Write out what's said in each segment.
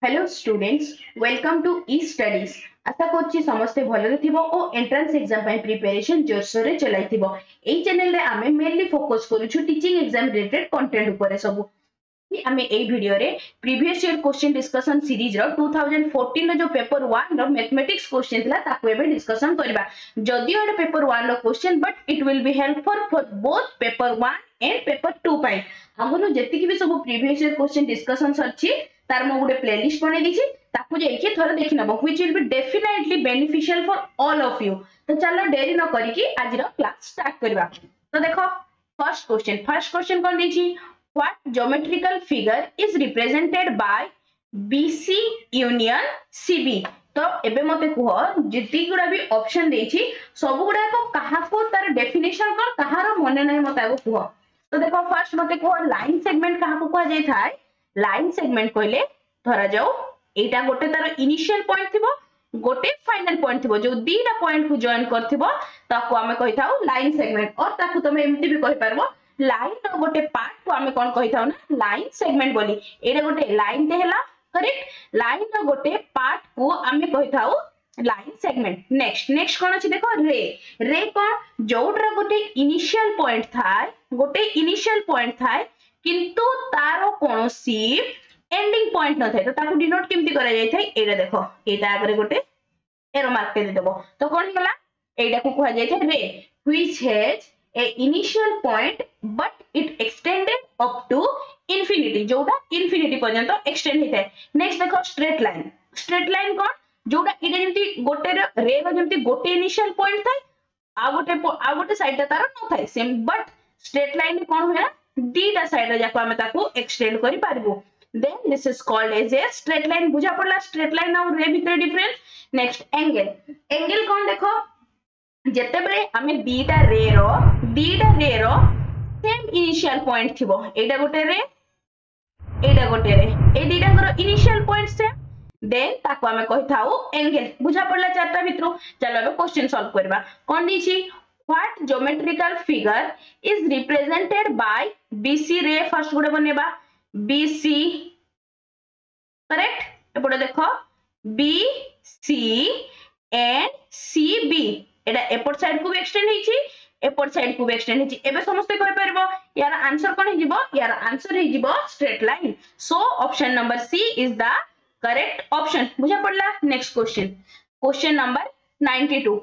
Hello students welcome to E studies आशा करछि समस्ते भलरे थिबो ओ एंट्रेंस एग्जाम पय प्रिपरेशन जोरसोर रे चलाइथिबो। एई चैनल रे आमे मेनली फोकस करूछु टीचिंग एग्जाम रिलेटेड कंटेंट ऊपर सब आमे एई वीडियो रे previous year question discussion series रो 2014 रो जो पेपर 1 रो मैथमेटिक्स क्वेश्चन थिला ताको एबे डिस्कशन करबा। जदियो एटा पेपर 1 रो question but it will be helpful for both paper 1 and paper 2 पय। आगुनो जेतिकि भी सब प्रीवियस ईयर क्वेश्चन डिस्कशन अछि तार मो गुटे प्लेलिस्ट बनै दिछि ताकू जाइके थोड़ा देखि नबो which will be definitely beneficial for all of you. तो चलो देरी न करी कि आज रो क्लास स्टार्ट करबा। तो देखो फर्स्ट क्वेश्चन कोन दिछि what geometrical figure is represented by BC union CB। तो एबे मते कुह जिति गुडा भी ऑप्शन देछि सब गुडा को कहा को तार डेफिनेशन कोन कहारो मने नै मते आगो कुह। तो देखो फर्स्ट मते कुह लाइन सेगमेंट कहा को कह जाय थाय। लाइन सेगमेंट कहले धरा जाओ एटा गोटे तार इनिशियल पॉइंट थिबो गोटे फाइनल पॉइंट थिबो जो दीटा पॉइंट को जॉइन करथिबो ताको हमें कहि थाउ लाइन सेगमेंट और ताको तमे एमती भी कहि परबो लाइन रो गोटे पार्ट को हमें कोन कहि थाउ ना लाइन सेगमेंट बोली। एटा गोटे लाइन ते हला करेक्ट लाइन रो गोटे पार्ट को हमें कहि थाउ लाइन सेगमेंट। नेक्स्ट कोन अछि देखो रे कोन जोडरा गोटे इनिशियल पॉइंट थाय किंतु तारो कोनोसी एंडिंग पॉइंट न थाय तो ताको डिनोट केमती करा जाय थाय एटा देखो एटा आगरे गोटे एरो मार्क दे देबो तो कोन होला एटा को कहा जाय थाय रे which has a initial point but it extended up to infinity जोटा इंफिनिटी पर्यंत एक्सटेंड हेतै। नेक्स्ट देखो स्ट्रेट लाइन कोन जोटा इटा जेमती गोटे रे रो जेमती गोटे इनिशियल पॉइंट थाय आ गोटे साइड तार न थाय सेम बट स्ट्रेट लाइन कोन होया दीटा साइड जाको हमें ताको एक्सटेंड करि पारबो then this is called as a straight line। बुझा पड़ला स्ट्रेट लाइन और रे भितर डिफरेंस। नेक्स्ट एंगल कोन देखो जते बेले हमें दीटा रे रो सेम इनिशियल पॉइंट थिबो एटा गोटे रे ए दीटा कर इनिशियल पॉइंट सेम देन ताको हमें कहि थाउ एंगल। बुझा पड़ला चारटा भितरु चलो अब क्वेश्चन सॉल्व करबा। कोन दिछि what geometrical figure is represented by BC रे फर्स्ट गुडे बनेबा BC करेक्ट एपटे देखो BC and CB Etah एपट side को भी एक्सटेंड हेछि एपट साइड को भी एक्सटेंड हेछि। एबे समस्त कहि परबो यार आंसर कोन हिजिबो यार आंसर हिजिबो straight line. So option number C is the correct option. बुझा पड़ला। Next question number 92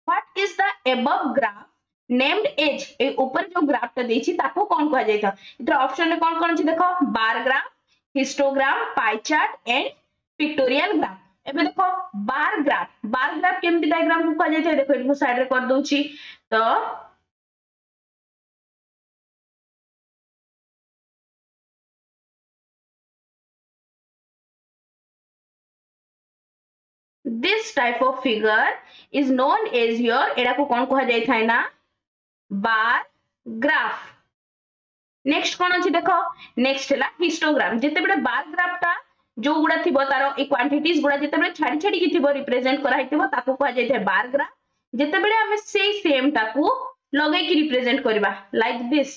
what is the above graph named as a ऊपर जो ग्राफ ता देछि ताको कोन कहा जाय था इधर ऑप्शन में कोन कोन अछि देखो bar graph histogram pie chart and pictorial graph. एबे देखो बार ग्राफ केमती डायग्राम को कहा जाय था देखो इनको साइड रे कर दोछि तो this type of figure is known as your एडा को कोन कहा जाय थाय ना बार ग्राफ। नेक्स्ट कोन अछि देखो नेक्स्ट हला हिस्टोग्राम जते बेले बार ग्राफ ता जो गुडा थिबो तारो ए क्वांटिटीज गुडा जते बेले छाडी छाडी की थिबो रिप्रेजेंट करा हिथिबो ताको कहा जाय थाय बार ग्राफ। जते बेले हमें सेही सेम ताको लगाई की रिप्रेजेंट करबा like this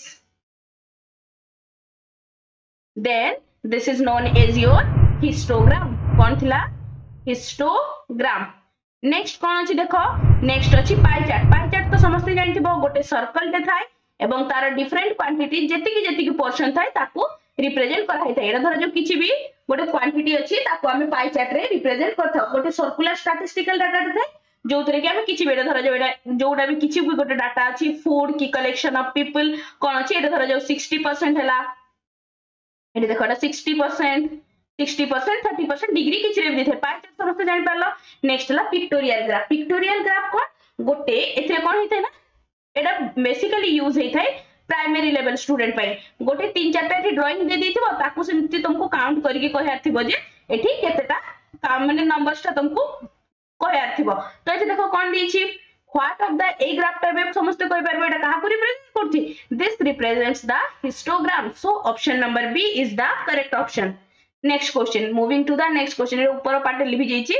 then this is known as your histogram। कोन थिला हिस्टोग्राम। नेक्स्ट कोन अछि देखो नेक्स्ट अछि पाई चार्ट तो समस्त जानथिबो गोटे सर्कल टे थाय एवं तार डिफरेंट क्वांटिटी जेतिकी पोर्शन थाय ताको रिप्रेजेंट करा हिथाय। एटा धर जो किछि भी गोटे क्वांटिटी अछि ताको हमें पाई चार्ट रे रिप्रेजेंट करथौ गोटे सर्कुलर स्टैटिस्टिकल डाटा थाय जोतरे कि हमें किछि बेटा धर जो एटा जोडा भी किछि भी गोटे डाटा अछि फूड की कलेक्शन ऑफ पीपल कोन अछि एटा धर जो 60% हला एटा देखो एटा 60% 30% डिग्री किछि रे दिथे पाई चार्ट समस्त जानि पारलो। नेक्स्ट हला पिक्टोरियल ग्राफ कोन गोटे एथे कोन हिथाय ना एटा बेसिकली यूज हेथाय प्राइमरी लेवल स्टूडेंट पय गोटे 3-4टा ड्राइंग दे दिथिबो ताकू सेमति तुमको काउंट करके कहयार थिबो जे एठी केतेटा माने नंबर्स ता तुमको कहयार थिबो। तो एठी देखो कोन दिछि what of the a graph type समस्त कहि परबो एटा कहा को रिप्रेजेंट करछि this represents the histogram. So option number B is the correct option. Next question moving to the next question रे ऊपर पार्ट लिखि जाइछि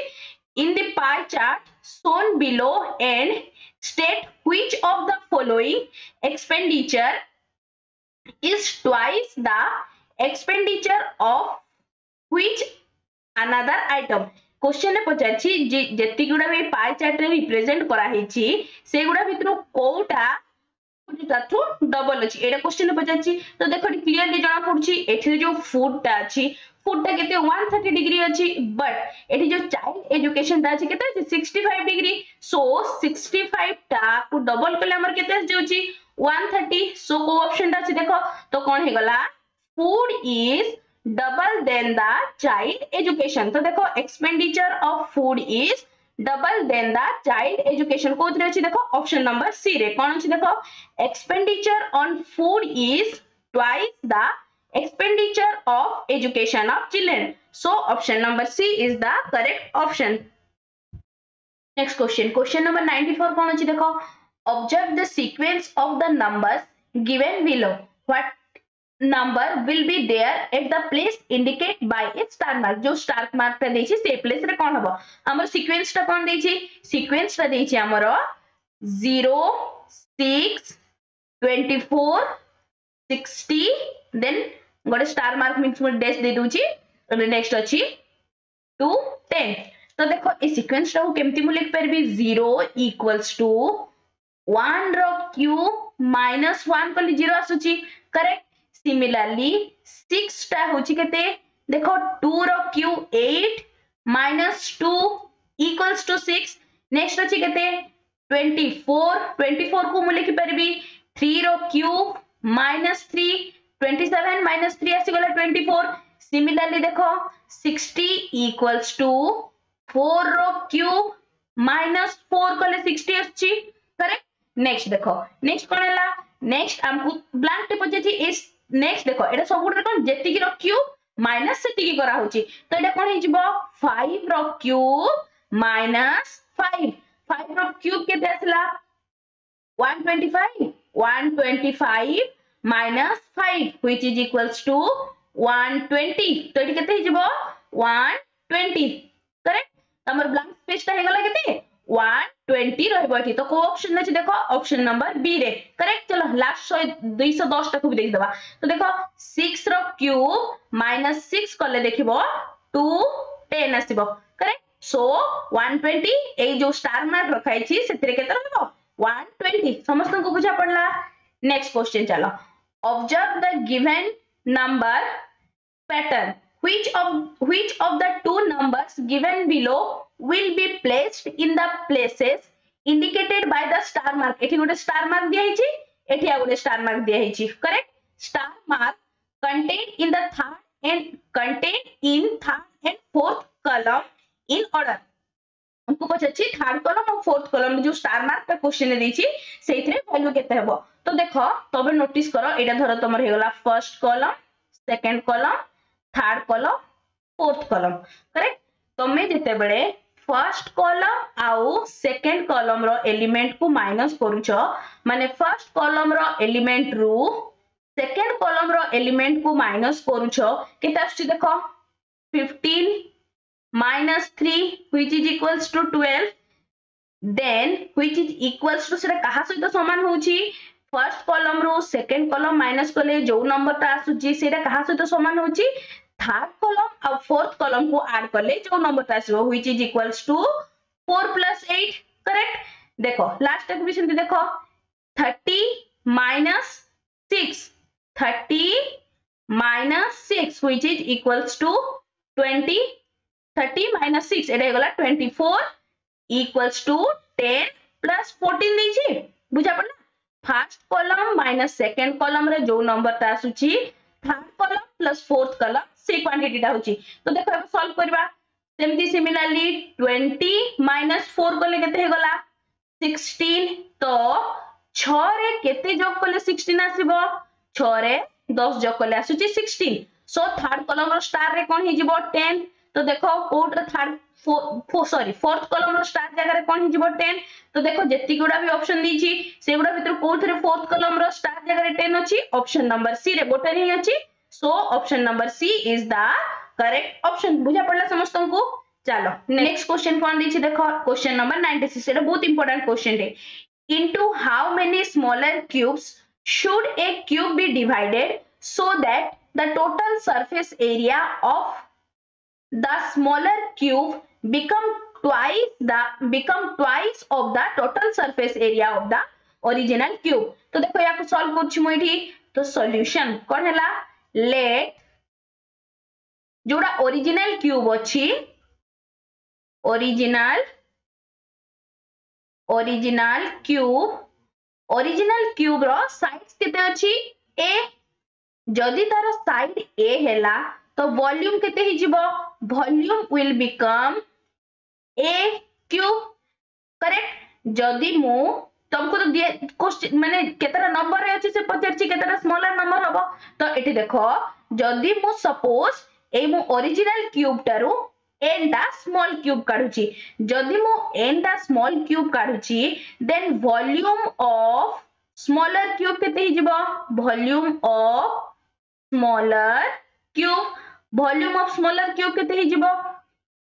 in the pie chart shown below and state which of the following expenditure is twice the expenditure of which another item. Question ने पचारछि जेति गुडा भी pie chart रे represent करा हेछि से गुडा भितरु कोउटा ताठू डबल अछि एटा क्वेश्चन ने पचारछि तो देखो क्लियरली जाना पड़छि एठी जो फूड टा अछि फूड टा केते 130 डिग्री अछि बट एठी जो चाइल्ड एजुकेशन टा अछि केते 65 डिग्री सो 65 टा को डबल कले हमर केते जाउछि 130 सो को ऑप्शन टा अछि देखो तो कोन हे गला food is double than the child education तो देखो expenditure of food is double than the child education कोथरे अछि देखो ऑप्शन नंबर सी रे कोन अछि देखो expenditure on food is twice the expenditure of education of children so option number C is the correct option. Next question number 94 कोन अछि देखो observe the sequence of the numbers given below what number will be there at the place indicate by its star mark जो star mark ता देछि से place रे कोन हबो हमर sequence ता कोन देछि सीक्वेंस ता देछि हमर 0 6 24 60 देन गोटे स्टार मार्क मींस मो डैश दे दोछि नेक्स्ट अछि 2 10 तो देखो ए सीक्वेंस ता केमति मु लिख परबी 0 इक्वल्स टू 1 रो क्यूब माइनस 1 कली 0 आसुची करेक्ट Similarly, 6 टा होची केते देखो 2 रो cube 8 minus 2 equals to 6 next अछि केते 24 को मु लिखि परबी 3 रो क्यूब minus 3 27 minus 3 आसी गला 24 similarly देखो 60 equals to 4 रो क्यूब minus 4 कले 60 अछि करेक्ट नेक्स्ट देखो नेक्स्ट कोन हला नेक्स्ट हमकु ब्लैंक टे पजेछि इस नेक्स्ट देखो एटा सब गुडे कोन जेति की रो क्यूब माइनस सेति की करा होची तो एटा कोन हिजबो 5 रो क्यूब माइनस 5 रो क्यूब केते आसला 125 minus 5 which is equals to 120 तो एटी केते हिजबो 120 करेक्ट हमर ब्लैंक स्पेस ता हे गला केते 120 रहबो एठी तो को ऑप्शन अछि देखो ऑप्शन नंबर बी रे करेक्ट चलो लास्ट 210 तक भी देख दबा तो देखो 6 रो क्यूब माइनस 6 कले देखिबो 210 आसीबो करेक्ट सो 120 ए जो स्टार मार्क रखाई छी सेतरे केते रहबो 120 समस्त को बुझा पड़ला नेक्स्ट क्वेश्चन चलो observe the given number pattern which of the two numbers given below will be placed in the places indicated by the star mark एठी गोटे star mark दिया हिची एठी आ गोटे star mark दिया हिची correct star mark contained in third and fourth column in order हमको पछछि third column और फोर्थ कॉलम जो स्टार मार्क का क्वेश्चन ने देछि सेइथरे वैल्यू केते हेबो तो देखो तबे नोटिस करो एटा धरो तमर हे गला first column second column third column fourth column correct तमे जेते बेले फर्स्ट कॉलम आउ सेकंड कॉलम रो एलिमेंट को माइनस करूछो माने फर्स्ट कॉलम रो एलिमेंट रु सेकंड कॉलम रो एलिमेंट को माइनस करूछो केते आछि देखो 15 minus 3 which is equals to 12 then which is equals to सेटा कहा सहित समान होची फर्स्ट कॉलम रो सेकंड कॉलम माइनस कले जो नंबर ता आसुची सेटा कहा सहित समान होची थर्ड कॉलम और फोर्थ कॉलम को ऐड करले जो नंबर ता आसो which is equals to 4 plus 8 correct देखो लास्ट तक भी सेंती देखो 30 minus 6 which is equals to 20 30 minus 6 एटा गला 24 equals to 10 plus 14 देछि बुझा पड़ला first column minus second column रे जो नंबर ता आसुची third column plus fourth column से क्वांटिटी ता होची तो देखो अब सॉल्व करबा सेमती सिमिलरली 20 minus 4 कोले केते हे गला 16 तो 6 रे केते जोग कोले 16 आसीबो 6 रे 10 जोग कोले आसुची 16 सो थर्ड कॉलम रो स्टार रे कोन हे जिवो 10 तो देखो कोड थर्ड फोर्थ कॉलम रो स्टार जगह रे कोन हिजबो 10 तो देखो जेति गुडा भी ऑप्शन दीची से गुडा भीतर कोथरे फोर्थ कॉलम रो स्टार जगह रे 10 अछि ऑप्शन नंबर सी रे गोटे ही अछि so option number C is the correct option बुझा पड़ला समस्त को चलो नेक्स्ट क्वेश्चन कोन दीची देखो क्वेश्चन नंबर 96 एटा बहुत इंपोर्टेंट क्वेश्चन है into how many smaller cubes should a cube be divided so that the total surface area of the smaller cube become twice of the total surface area of the original cube. तो देखो या को solve करछि मु एठी तो solution कोन हैला late जोड़ा ओरिजिनल क्यूब अछि ओरिजिनल क्यूब रो साइड्स केते अछि a जदि तार साइड a हैला तो वॉल्यूम केते हि जिवो volume will become a cube correct जदि मु तुमको तो दिए क्वेश्चन माने केतरा नंबर रे अछि से पचरछि केतरा स्मॉलर नंबर हबो तो एठी देखो जदि मु सपोज ए मु ओरिजिनल क्यूब टारू n टा स्मॉल क्यूब काढुछि जदि मु n टा स्मॉल क्यूब काढुछि then volume of smaller cube केते हि जिवो वॉल्यूम ऑफ स्मॉलर क्यूब केते हि जिवो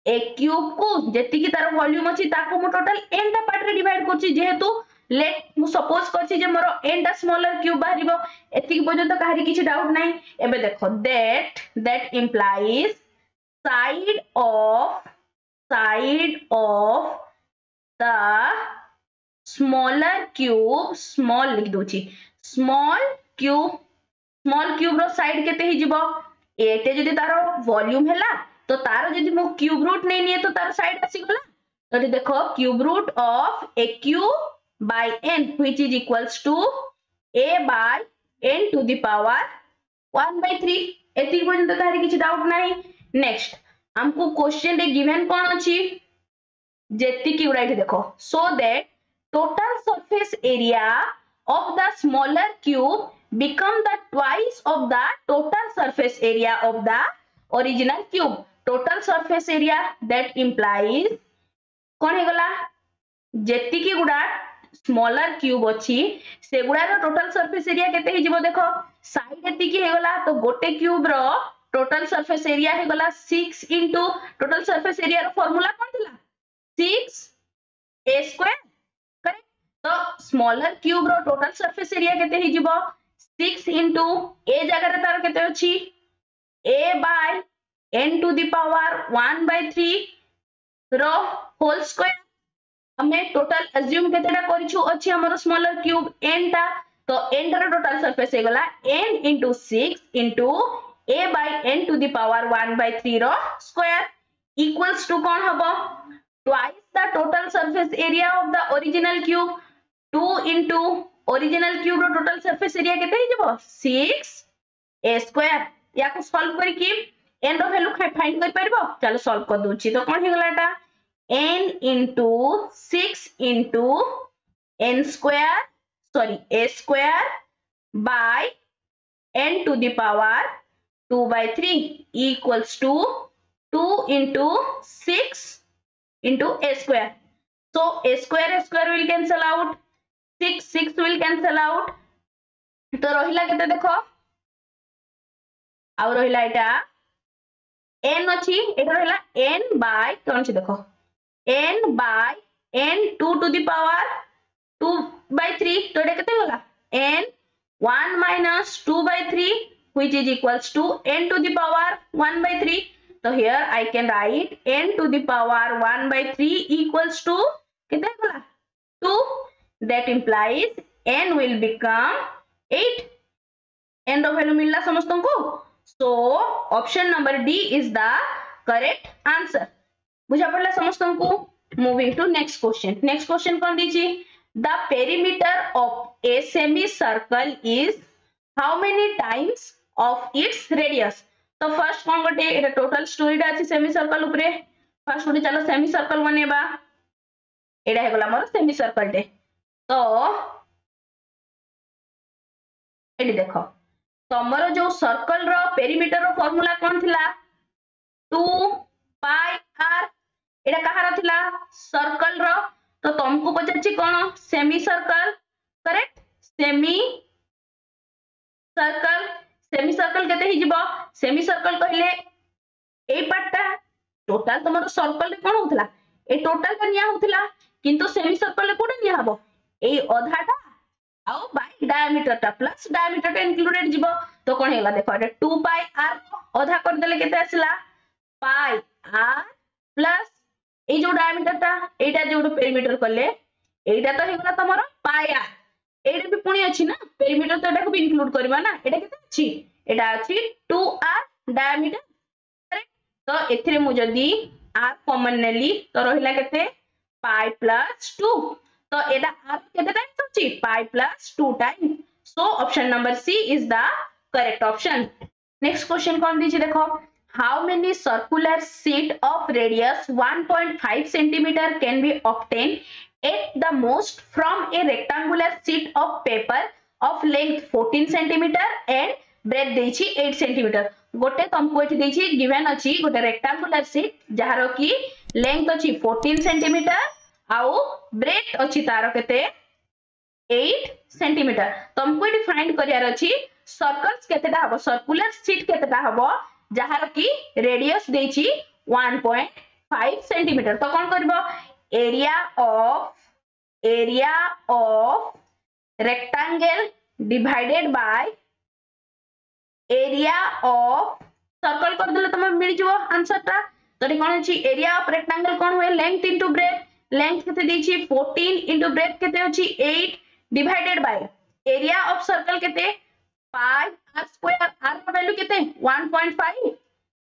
ए क्यूब को जेति की तार वॉल्यूम अछि ताको मु टोटल n टा पार्ट रे डिवाइड करछि जेहेतु लेट मु सपोज करछि जे मोर n टा स्मॉलर क्यूब बाहरिबो एति पर्यंत काहरी किछि डाउट नाही एबे देखो that implies side of the smaller cube small लिख दोछि स्मॉल क्यूब रो साइड केते हि जिवो एटे जदि तार वॉल्यूम हैला तो तार जदि मु क्यूब रूट नै निए तो तार साइड आसी गला तो देखो cube root of a cube by n which is equals to a by n to the power 1/3 एति पर्यंत तारी किछि डाउट नाही नेक्स्ट हमको क्वेश्चन रे गिवन कोन अछि जेति की उडाइट देखो so that total surface area of the smaller cube become the twice of the total surface area of the original cube total surface area that implies कोन हे गला जेति की गुडा स्मॉलर क्यूब अछि से गुडार टोटल सरफेस एरिया केते हि जिवो देखो साइड एति की हे गला तो गोटे क्यूब रो टोटल सरफेस एरिया हे गला 6 इनटू टोटल सरफेस एरिया रो फार्मूला कोन थिला 6a² करेक्ट तो स्मॉलर क्यूब रो टोटल सरफेस एरिया केते हि जिवो 6 इनटू a जगह रे तार केते अछि a by n to the power 1/3 रो होल स्क्वायर हमें टोटल अज्यूम केतेटा करिछु अछि हमर स्मॉलर क्यूब n टा तो n टा टोटल सरफेस हे गला n into 6 into a by n to the power 1/3 रो स्क्वायर equals to कोन हबो twice the total surface area of the original cube 2 into original cube row total surface area केते हि जबो 6a² या को solve करी कि n रो वैल्यू फाइंड कर परबो चलो सॉल्व कर दोछि तो कोन हे गला एटा n into 6 into a² by n to the power 2/3 equals to 2 into 6 into a². So a² will cancel out 6 will cancel out तो रहिला केते देखो आ रहिला एटा n अछि एटा रहिला n by कोन छै देखो n by n 2 to the power 2/3 तो एटा केते होला n 1 minus 2/3 which is equals to n to the power 1/3 so here I can write n to the power 1/3 equals to केते होला 2 that implies n will become 8 n रो value मिलला समस्तन को so option number D is the correct answer बुझा पड़ला समस्तन को moving to next question कोन दीची the perimeter of a semicircle is how many times of its radius तो फर्स्ट कोन गोटे एटा टोटल स्टोरी दा अछि सेमीसर्कल ऊपरे फर्स्ट गोटे चलो सेमीसर्कल बनेबा एटा हे गला मोर सेमीसर्कल टे तो एडी देखो तमरो जो सर्कल रो पेरीमीटर रो फार्मूला कोन थिला 2 पाई r एटा कहार थिला सर्कल रो तो तुमको पचाछि कोन semi circle correct semi circle केते हि जिवो सेमी सर्कल कहले ए पार्टटा टोटल तमरो सर्कल रे कोन होतला ए टोटल का निया होतला किंतु सेमी सर्कल रे कोडे निया हबो ए अधाटा आउ बाय डायमीटर टा प्लस डायमीटर टा इंक्लूडेड जिवो तो कोन हेला देखो एटा 2 पाई r अधा कर देले केते आसला पाई आर प्लस ए जो डायमीटर टा एटा जो पेरीमीटर कले एटा तो हेगला तमरो पाई आर एटा भी पुणी अछि ना पेरीमीटर तो एटा को भी इंक्लूड करबा ना एटा केते अछि एटा अछि 2r डायमीटर करेक्ट तो एथिरे मु जदी r कॉमन नेली तो रहिला केते पाई प्लस 2 तो एटा r केते टाइम्स अछि pi plus 2 time so option number C is the correct option next question कौन दीजिए देखो how many circular sheet of radius 1.5 centimeter can be obtained at the most from a rectangular sheet of paper of length 14 centimeter and breadth देछि 8 centimeter गोटे तुमको एठी देछि given अछि गोटे रेक्टेंगुलर शीट जहार की लेंथ अछि 14 centimeter आउ ब्रेथ अछि तार केते 8 centimeter तुमको एठी फाइंड करियार अछि सर्कल्स केतेटा हबो सर्कुलर शीट केतेटा हबो जहार की रेडियस देछि 1.5 सेंटीमीटर तो कोन करबो area of rectangle divided by area of circle कर देले तमे मिल जिवो आंसर ता तो कोन अछि एरिया ऑफ रेक्टेंगल कोन होय लेंथ इनटू ब्रेथ लेंथ केते देछि 14 इनटू ब्रेथ केते अछि 8 divided by area of circle केते पाई r स्क्वायर r का वैल्यू केते 1.5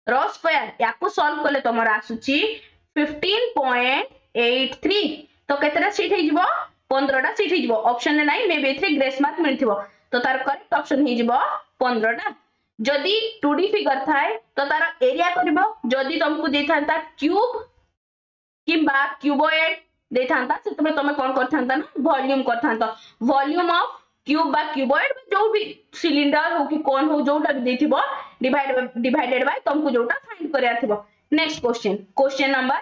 रो स्क्वायर याको सॉल्व करले तमरा आसुची 15.83 तो केतेटा सीट हे जिवो 15 टा सीट हे जिवो ऑप्शन ने नाही मे बे थ्री ग्रेस मार्क मिलथिवो तो तार करेक्ट ऑप्शन हे जिवो 15 टा जदी 2D फिगर थाए तो तार एरिया करबो जदी तुमको देथांता क्यूब किबा क्यूबॉइड देथांता सेतबे तमे कोन करथांता ना वॉल्यूम करथांता वॉल्यूम ऑफ क्यूब बा क्यूबॉइड जो भी सिलिंडर हो कि कोन हो जोटा भी देथिबो डिवाइडेड बाय तुमको जोटा फाइंड करिया थिबो नेक्स्ट क्वेश्चन नंबर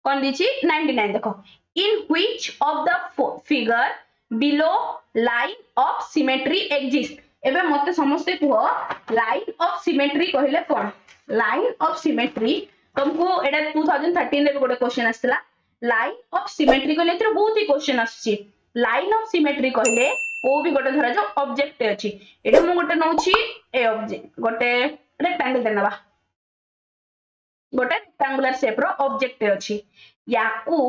कोन दिछि 99 देखो in which of the figure below line of symmetry exist एबे मते समस्ते को लाइन ऑफ सिमेट्री कहले कोन लाइन ऑफ सिमेट्री तुमको एडा 2013 रे गोटे क्वेश्चन आस्थिला लाइन ऑफ सिमेट्री कहले एतिर बहुत ही क्वेश्चन आछि लाइन ऑफ सिमेट्री कहले को भी गोटे धरा जो ऑब्जेक्ट अछि एटा मु गोटे नउछि ए ऑब्जेक्ट गोटे रेक्टेंगल देनबा गोटे रेक्टेंगुलर शेप रो ऑब्जेक्ट अछि याकू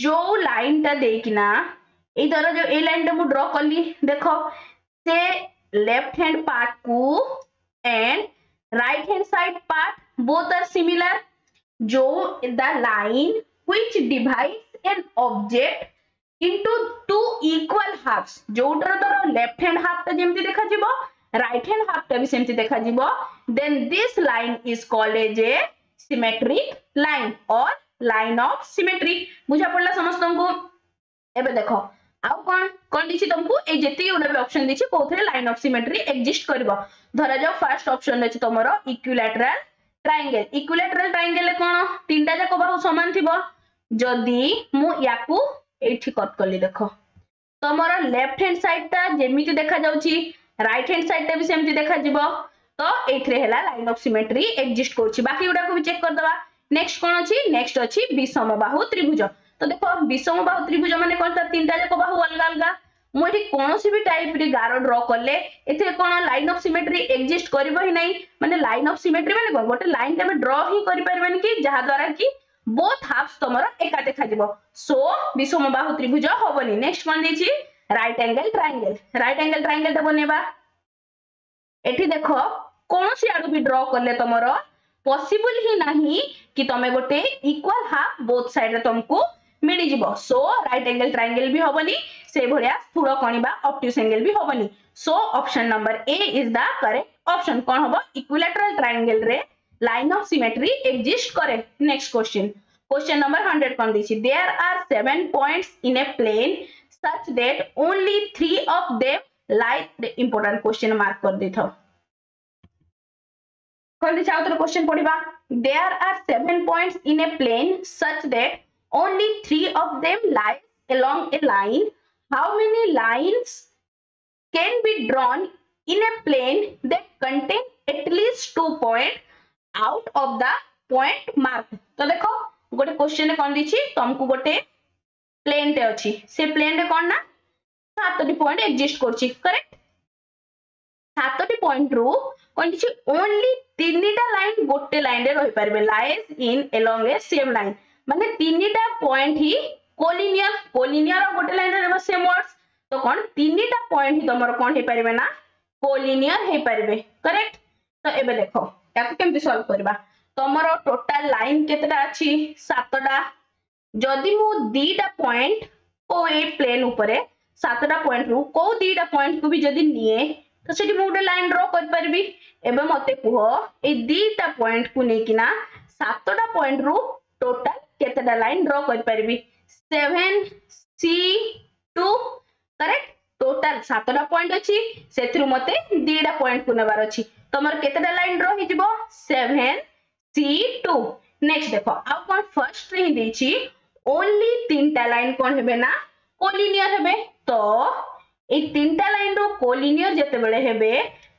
जो लाइन ता देकिना ए धरा जो ए लाइन ता मु ड्रा करली देखो से लेफ्ट हैंड पार्ट को and right hand side part both are similar जो the line which divides an object into two equal halves जोटर तोर लेफ्ट हैंड हाफ ता जेमति देखा जिवो राइट हैंड हाफ ता भी सेमति देखा जिवो then this line is called as a symmetric line or line of symmetry बुझा पड़ला समस्तन को एबे देखो आउ कोन दिछि तुमको ए जेति उडा भी ऑप्शन दिछि कोथरे लाइन ऑफ सिमेट्री एग्जिस्ट करबो धरा जाओ फर्स्ट ऑप्शन अछि तमरो इक्विलैटरल ट्रायंगल कोन तीनटा जाको बाहु समान थिबो जदी मु याकू एठी कट करली देखो तमरो लेफ्ट हैंड साइड ता जेमिति देखा जाउची राइट हैंड साइड ता भी सेमति देखा जिवो तो एथरे हैला लाइन ऑफ सिमेट्री एग्जिस्ट करछि बाकी उडा को भी चेक कर दबा नेक्स्ट कोन अछि नेक्स्ट अछि विषमबाहु त्रिभुज तो देखो विषमबाहु त्रिभुज माने कोन ता तीनटा जाको बाहु अलग अलग मु एठी कोनोसी भी टाइप रे गारो ड्रा करले एथे कोन लाइन ऑफ सिमेट्री एग्जिस्ट करबो ही नहीं माने लाइन ऑफ सिमेट्री माने कोन गोटे लाइन तमे ड्रा ही करि परबेन कि जहा द्वारा कि बोथ हाफ्स तमरो एका देखा जिवो सो विषमबाहु त्रिभुज होबनी नेक्स्ट कोन देछि राइट एंगल ट्रायंगल त बनेबा एठी देखो कोनोसी आडू भी ड्रा करले तमरो पॉसिबल ही नहीं कि तमे गोटे इक्वल हाफ बोथ साइड रे तुमको मिली जिवो सो राइट एंगल ट्रायंगल भी होबनी से भलिया स्थूल कोणिबा ऑब्ट्यूज एंगल भी होबनी so option number A is the correct option कोन होबो इक्विलैटरल ट्रायंगल रे लाइन ऑफ सिमेट्री एग्जिस्ट करे नेक्स्ट क्वेश्चन नंबर 100 कोन दिछि there are 7 points in a plane such that only 3 of them lie the important question mark कर देथो कोन दिछि आउटर क्वेश्चन पढिबा there are 7 points in a plane such that only 3 of them lie along a line how many lines can be drawn in a plane that contain at least 2 points out of the point marked तो देखो गोटे question कोन दिछि तुमको गोटे plane टे अछि से plane रे कोन ना 7टी पॉइंट एग्जिस्ट करछि करेक्ट 7टी पॉइंट रो कोन दिछि ओनली तीनटा लाइन गोटे लाइन रे रही पारबे lies in along a same line माने तीनटा पॉइंट ही कोलिनियर और गोटे लाइन रे सेम वर्ड्स तो कोन तीनटा पॉइंट ही तमरो कोन हे पारबे ना कोलिनियर हे पारबे करेक्ट। तो एबे देखो याको केमति सॉल्व करबा तमरो टोटल लाइन केतटा अछि 7टा जदि मु दीटा पॉइंट को ए प्लेन ऊपर 7टा पॉइंट रु को दीटा पॉइंट को भी जदि निए तो सेठी मु गोटे लाइन ड्रा कर परबी एबे मते कुह ए दीटा पॉइंट को ने किना 7टा पॉइंट रु टोटल केतटा लाइन ड्रा कर परबी 7 C2 करेक्ट टोटल 7टा पॉइंट अछि सेथरु मते दीटा पॉइंट को नेबार अछि तमर केतटा लाइन ड्रा हि जिवो 7 C2 नेक्स्ट देखो आ कोन फर्स्ट रे देछि ओनली तीनटा लाइन कोन हेबे ना कोलिनियर हेबे तो ए तीनटा लाइन रो कोलिनियर जते बेले हेबे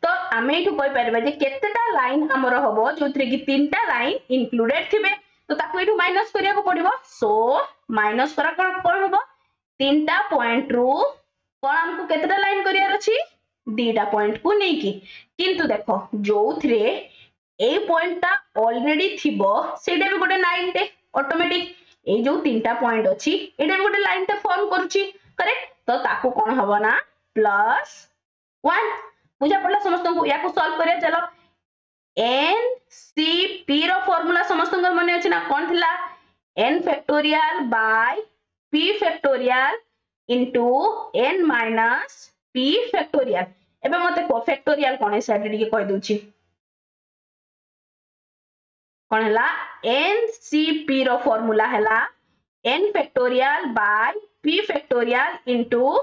तो आमे इठु कहि परबा जे केतेटा लाइन हमर हबो जोथरे कि तीनटा लाइन इंक्लूडेड थिबे तो ताकू इठु माइनस करिया को पड़िबो सो माइनस करा कोन हबो तीनटा पॉइंट रो कोन हमकु केतेटा लाइन करियार अछि दीटा पॉइंट को नै कि किंतु देखो जोथरे ए पॉइंटटा ऑलरेडी थिबो सेडे भी गोटे लाइन टे ऑटोमेटिक ए जो तीनटा पॉइंट अछि एडे भी गोटे लाइन टे फॉर्म करूची करेक्ट तो ताकू कोन हबो ना +1 बुझा पड़ला समस्त को याको सॉल्व करिया चलो NCP रो फार्मूला समस्त को माने अछि ना कोन थिला n factorial by p factorial into n minus p factorial एबे मते को फैक्टोरियल कोन है साइड रे कहि दोची कोन हला NCP रो फार्मूला हला n factorial by p factorial into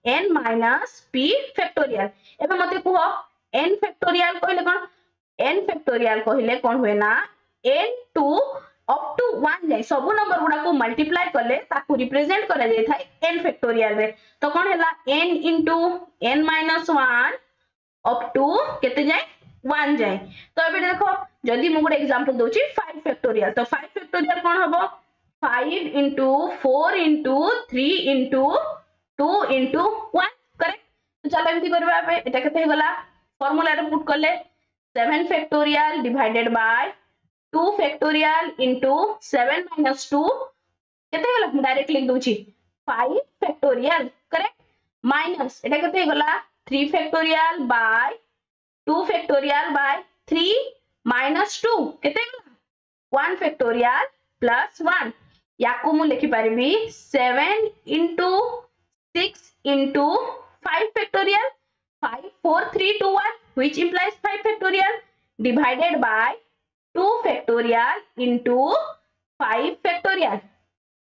n minus p factorial एबे मते को n फैक्टोरियल कहले कोन n फैक्टोरियल कहले कोन होय ना n टू अप टू 1 जाय सब नंबर गुडा को मल्टीप्लाई करले ताकू रिप्रेजेंट करा जाय थाय n फैक्टोरियल रे तो कोन हला n into n minus 1 up to केते जाय 1 जाय तो एबे देखो जदी मु गुड एग्जांपल दोची 5 फैक्टोरियल तो 5 फैक्टोरियल कोन हबो 5 into 4 into 3 into 2 into 1 correct तो चलो एमती करबा पे एटा केते हे गला फार्मूला रे पुट करले 7 factorial divided by 2 factorial into 7 minus 2 केते गला डायरेक्ट लिख दोची 5 फैक्टोरियल करेक्ट माइनस एटा केते हे गला 3 factorial by 2 factorial by 3 minus 2 केते गला 1 फैक्टोरियल प्लस 1 याको मु लिखि पारिबी 7 into 6 into 5 factorial 5 4 3 2 1 which implies 5 factorial divided by 2 factorial into 5 factorial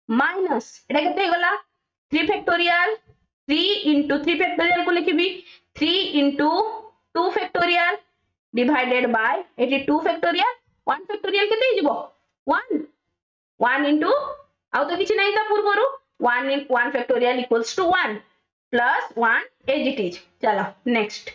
minus एटा केते गला 3 factorial 3 into 3 factorial को लिखिबी 3 into 2 factorial divided by 82 factorial 1 factorial केते हिजबो 1 into आउ तो किछि नै ता पूर्वरु 1 in 1 factorial equals to 1 plus 1 as it is चलो next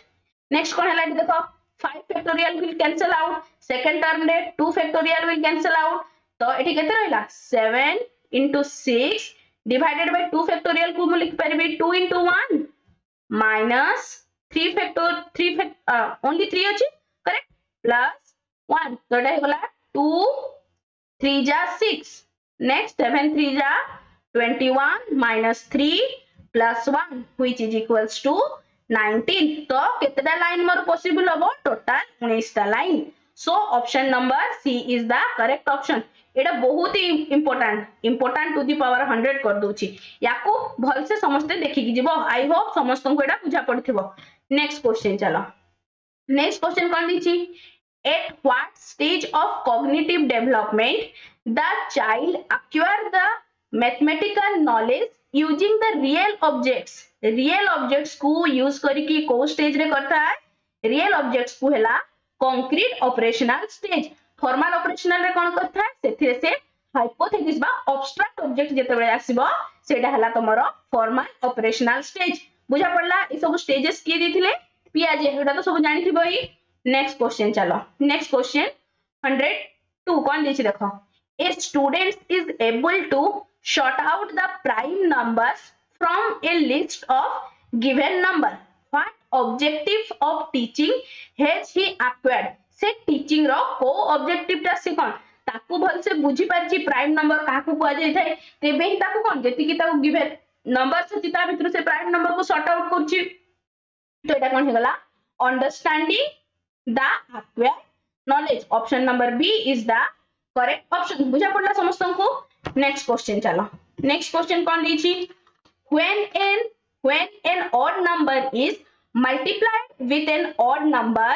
कोन हला देखो 5 factorial will cancel out second term रे 2 factorial will cancel out तो एठी केते रहला 7 into 6 divided by 2 factorial को मु लिख परबी 2 into 1 minus 3 only 3 अछि करेक्ट plus 1 तो एटा हे गला 2 3 जा 6 next 7 3 ja 21 minus 3 plus 1 which is equals to 19 तो केतेटा लाइन मोर पॉसिबल हबो टोटल 19 टा line so option number C is the correct option एटा बहुत ही इंपोर्टेंट टू द पावर 100 कर दोची याको भल से समस्त देखि कि जीवो आई होप समस्त को एटा बुझा पड़थिबो नेक्स्ट क्वेश्चन चलो नेक्स्ट क्वेश्चन कोन दिछि at what stage of cognitive development the child acquire the mathematical knowledge using the real objects को use करके को स्टेज रे करता है real objects को हैला concrete operational stage formal operational रे कोन करता है सेथिरे से hypothesis बा abstract object जेते बेले आसीबो सेटा हैला तमरो formal operational stage बुझा पड़ला ई सब स्टेजेस के दिथिले पियाजे एटा तो सब जानि थिबो ही नेक्स्ट क्वेश्चन चलो नेक्स्ट क्वेश्चन 102 कौन दिछि देखो a student is able to sort out the prime numbers from a list of given number what objective of teaching has he acquired से टीचिंग रो को ऑब्जेक्टिव टा से कोन ताकू भल से बुझी पारची प्राइम नंबर काकू को जाय थाए तेबे ही ताकू कोन जेति की ताकू गिवन नंबर से चिता भितर से प्राइम नंबर को सॉर्ट आउट करची तो एटा कोन हेगला understanding the acquired knowledge option number B is the correct option बुझा पड़ला समस्त को नेक्स्ट क्वेश्चन चलो नेक्स्ट क्वेश्चन कोन दीची when an odd number is multiplied with an odd number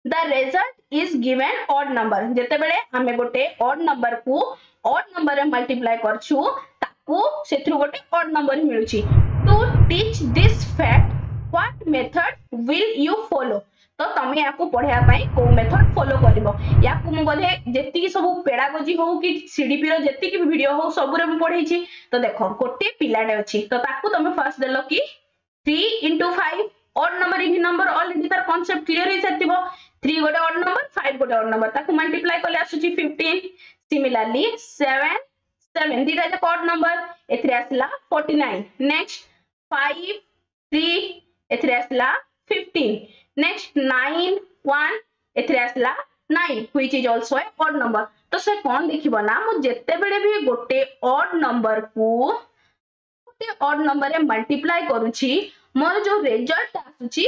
the result is given odd number जते बेले हमें गोटे odd number को odd number रे multiply करछु ताकू सेथरु गोटे odd number मिलुची to teach this fact what method will you follow तो तमे याकू पढ़िया पई को मेथड फॉलो करबो याकू मु बोले जेति की सब पेडागोजी हो कि सीडीपी रो जेति की वीडियो हो सब रे मु पढ़ै छी तो देखो गोटे पिलाडे अछि तो ताकू तमे फर्स्ट देलो कि 3 into 5 odd number even number already तार कांसेप्ट क्लियर हे सतिबो 3 गोटे odd number 5 गोटे odd number ताकू मल्टीप्लाई करले आसुची 15 सिमिलरली 7 7 दीटा जे odd number एथरे आसला 49 नेक्स्ट 5 3 एथरे आसला 15 next 9 1 एथरे आसला 9 which is also a odd number तो से कोन देखिबो ना मु जेते बेले भी गोटे odd number को गोटे odd number रे मल्टीप्लाई करूची मोर जो रिजल्ट आसुची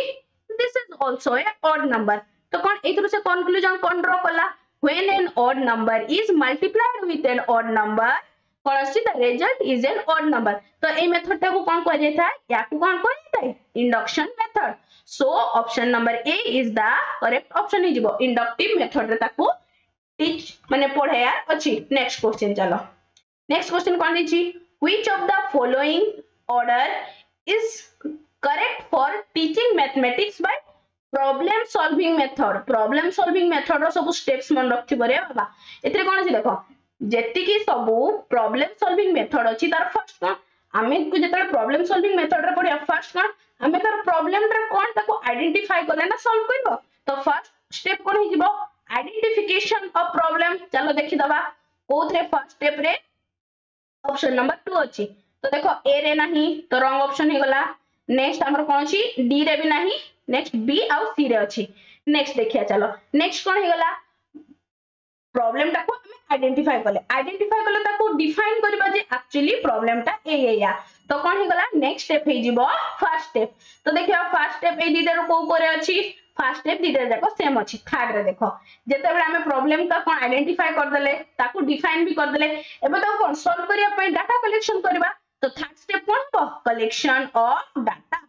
this is also a odd number तो कोन एथरो से कंक्लूजन कोन ड्रा कला when an odd number is multiplied with an odd number कोनसी the result is an odd number तो ए मेथड टा को कोन कह जाय था या को कोन कह जाय induction method so option number A is the correct option ही जिवो इंडक्टिव मेथड रे ताको टीच माने पढाया अछि नेक्स्ट क्वेश्चन चलो नेक्स्ट क्वेश्चन कोन दिछि which of the following order is correct for teaching mathematics by problem solving method रो सब स्टेप्स मन रखथि बरे बाबा एतरे कोन अछि देखो जेति की सब प्रॉब्लम सॉल्विंग मेथड अछि तार फर्स्ट कोन आमे को जेतले प्रॉब्लम सॉल्विंग मेथड रे पढिया फर्स्ट कोन आमे तार प्रॉब्लम रे कोन ताको आइडेंटिफाई करले ना सॉल्व करबो तो फर्स्ट स्टेप कोन हि जिवो आइडेंटिफिकेशन ऑफ प्रॉब्लम चलो देखि दबा कोथरे फर्स्ट स्टेप रे ऑप्शन नंबर 2 अछि तो देखो ए रे नाही तो रॉन्ग ऑप्शन हि गला नेक्स्ट हमर कोन अछि डी रे भी नाही नेक्स्ट बी आ सी रे अछि नेक्स्ट देखिया चलो नेक्स्ट कोन हि गला प्रॉब्लम टा को आइडेंटिफाई कले ताको डिफाइन करबा जे एक्चुअली प्रॉब्लम टा ए या तो कोन हे गला नेक्स्ट स्टेप हे जिवो फर्स्ट स्टेप तो देखियो फर्स्ट स्टेप ए दीटा रो को करे अछि फर्स्ट स्टेप दीटा जाको सेम अछि थर्ड रे देखो जेते बेले हमें प्रॉब्लम का कोन आइडेंटिफाई कर देले ताको डिफाइन भी कर देले एबे तो कोन सॉल्व करिया पई डाटा कलेक्शन करबा तो थर्ड स्टेप कोन हो कलेक्शन ऑफ डाटा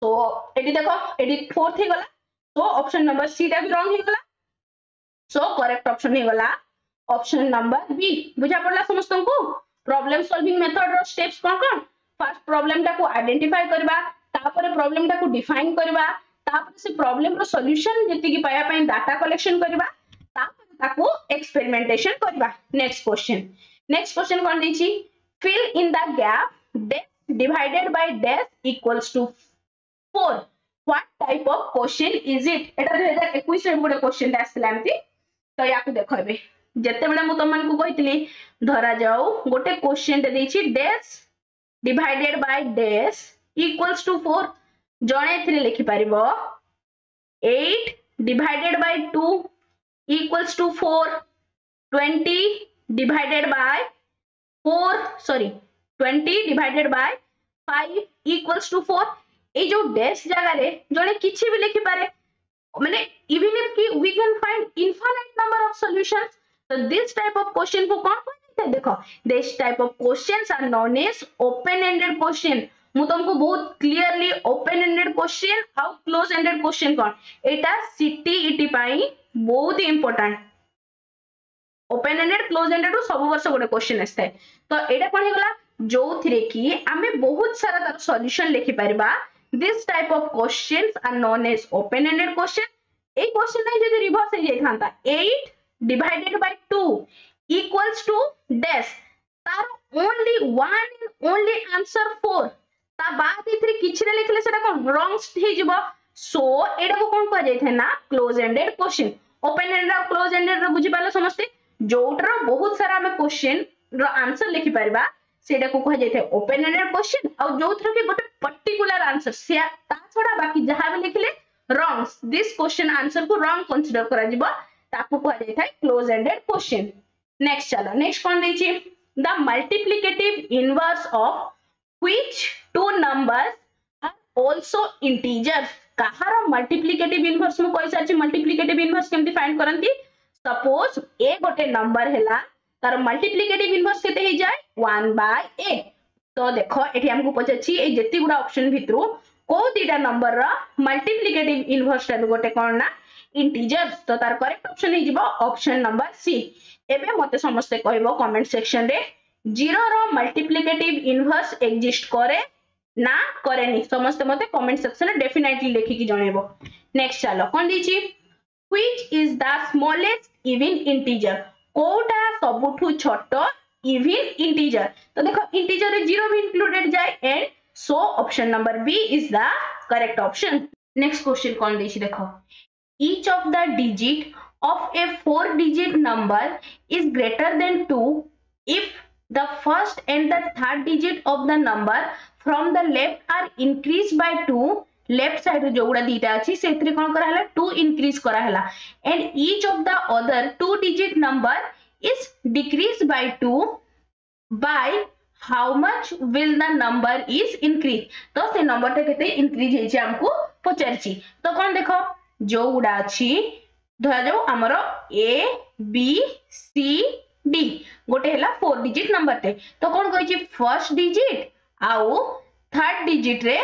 तो एडी देखो एडी फोर्थ हे गला तो ऑप्शन नंबर सी टा भी रॉन्ग हे गला सो करेक्ट ऑप्शन हे गला ऑप्शन नंबर बी बुझा पड़ला समस्त को प्रॉब्लम सॉल्विंग मेथड रो स्टेप्स कोन फर्स्ट प्रॉब्लम टा को आइडेंटिफाई करबा तापर प्रॉब्लम टा को डिफाइन करबा तापर से प्रॉब्लम रो सॉल्यूशन जेति की पाया पई डाटा कलेक्शन करबा तापर ताको एक्सपेरिमेंटेशन करबा नेक्स्ट क्वेश्चन कोन दिछि fill in the gap dash divided by dash equals to 4 what type of question is it एटा 2021 रे गोटे क्वेश्चन आसला एमती तो याकू देखबे जेते बेले मु तमन को कहितली धरा जाऊ गोटे क्वेश्चन दे देछि dash divided by dash equals to 4 जणे थ्री लिखि परिबो 8 divided by 2 equals to 4 20 divided by 5 equals to 4 ए जो डैश जगह रे जणे किछि भी लिखि पारे माने even if we can find infinite number of solutions so this type of question को कौन कहते हैं देखो this type of questions are known as open ended question मु तुमको बहुत क्लियरली ओपन एंडेड क्वेश्चन और क्लोज एंडेड क्वेश्चन कौन एटा सीटीईटी पाई बहुत important open ended close ended सब वर्ष गोटे क्वेश्चन आस्ते तो एटा कोन हेगला जो थिरे कि आमे बहुत सारा तार सॉल्यूशन लिखि परबा this type of questions are known as open ended question ए क्वेश्चन नै जदी रिवर्स हे जाय थांता 8 divided by 2 equals to dash तार only one and only answer 4 ता बाद इथरे किछरे लिखले सेटा कोन रॉन्ग हे जिवो सो एडा को कोन कह जाय थे ना close ended question open ended और क्लोज एंडेड रो बुझि पालो समस्ते जोटर बहुत सारा हम क्वेश्चन रो आंसर लिखि परबा सेटा को कह जाय थे ओपन एंडेड क्वेश्चन और जोथरो के गोटे पर्टिकुलर आंसर से ता छोड़ा बाकी जहां भी लिखले wrong belongs this question answer को wrong consider करा जिवो ताकू को जाय थाय close ended question next चलो next कोन देछि the multiplicative inverse of which two numbers are also integers Kahar multiplicative inverse मु कहि साची multiplicative inverse केमति फाइंड करंती suppose a गोटे नंबर हैला तार multiplicative inverse केते हे जाय 1/a तो देखो एठी हमकु पछछि ए जेति गुडा ऑप्शन भितरु को दीटा नंबर रा मल्टीप्लिकेटिव इनवर्स टा गोटे कोन ना इंटीजर्स तो तार करेक्ट ऑप्शन हे जिवो ऑप्शन नंबर सी एबे मते समस्त कहबो कमेंट सेक्शन रे 0 रो मल्टीप्लिकेटिव इनवर्स एग्जिस्ट करे ना करे नि समस्त मते कमेंट सेक्शन रे डेफिनेटली लिखि कि जणेबो नेक्स्ट चलो कोन दिछि which is the smallest even integer कोटा सबुठु छोटो इवन इंटीजर तो देखो इंटीजर रे 0 भी इंक्लूडेड जाय and so option number B is the correct option next question kon dechi dekho each of the digit of a 4 digit number is greater than 2 if the first and the third digit of the number from the left are increased by 2 left side जो गुडा दीटा अछि सेत्रि कोन करा हला 2 increase करा हला and each of the other 2 digit number is decreased by 2 by how much will the number is increase तो से number टे केते इंक्रीज हे छै हमकु पचरछि तो कोन देखो जो गुडा अछि धरा जाऊ हमरो a b c d गोटे हला 4 डिजिट नंबर टे तो कोन कहै छी फर्स्ट डिजिट आउ थर्ड डिजिट रे